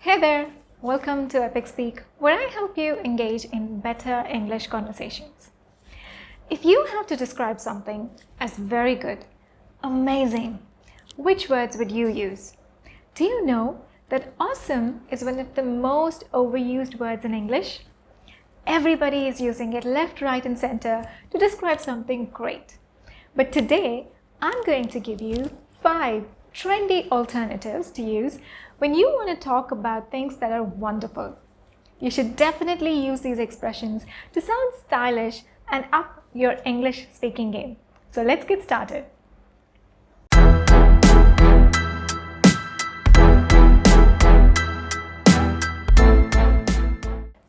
Hey there! Welcome to epicspeak, where I help you engage in better English conversations. If you have to describe something as very good, amazing, which words would you use? Do you know that awesome is one of the most overused words in English? Everybody is using it left, right, and center to describe something great. But today, I'm going to give you 5 trendy alternatives to use when you want to talk about things that are wonderful. You should definitely use these expressions to sound stylish and up your English speaking game. So let's get started.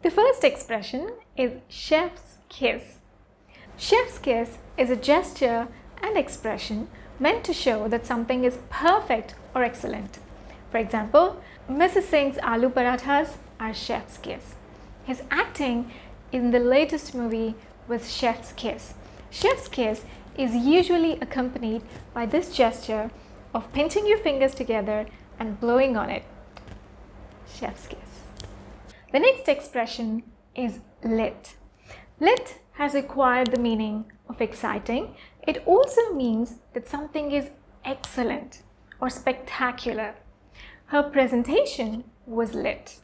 The first expression is chef's kiss. Chef's kiss is a gesture and expression meant to show that something is perfect or excellent. For example, Mrs. Singh's aloo parathas are chef's kiss. His acting in the latest movie was chef's kiss. Chef's kiss is usually accompanied by this gesture of pinching your fingers together and blowing on it. Chef's kiss. The next expression is lit. Lit has acquired the meaning of exciting. It also means that something is excellent or spectacular. Her presentation was lit.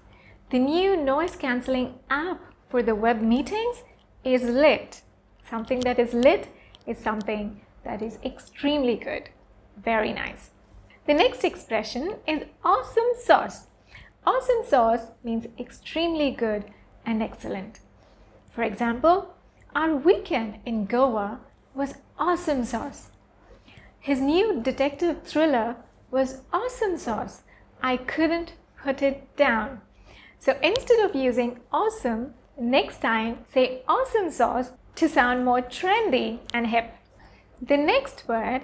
The new noise-cancelling app for the web meetings is lit. Something that is lit is something that is extremely good. Very nice. The next expression is awesome sauce. Awesome sauce means extremely good and excellent. For example, our weekend in Goa was awesome sauce. His new detective thriller was awesome sauce. I couldn't put it down. So instead of using awesome, next time say awesome sauce to sound more trendy and hip. The next word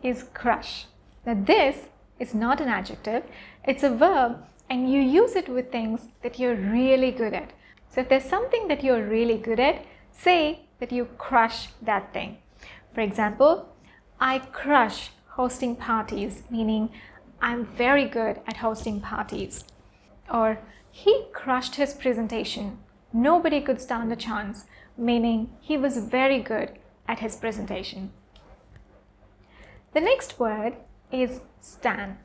is crush. Now this is not an adjective, it's a verb and you use it with things that you're really good at. So if there's something that you're really good at, say that you crush that thing. For example, I crush hosting parties, meaning I'm very good at hosting parties. Or he crushed his presentation. Nobody could stand a chance, meaning he was very good at his presentation. The next word is stan.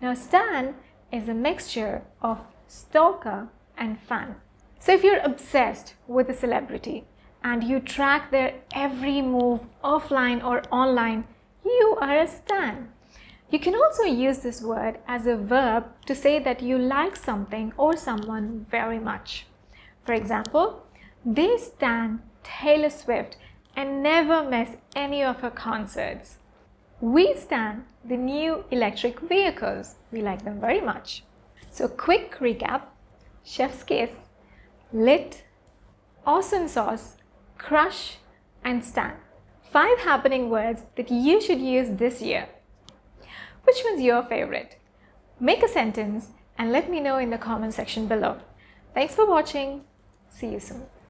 Now stan is a mixture of stalker and fan. So if you're obsessed with a celebrity and you track their every move offline or online, you are a stan. You can also use this word as a verb to say that you like something or someone very much. For example, they stan Taylor Swift and never miss any of her concerts. We stan the new electric vehicles. We like them very much. So quick recap: chef's kiss, lit, awesome sauce, crush, and stan. 5 happening words that you should use this year. Which one's your favorite? Make a sentence and let me know in the comment section below. Thanks for watching. See you soon.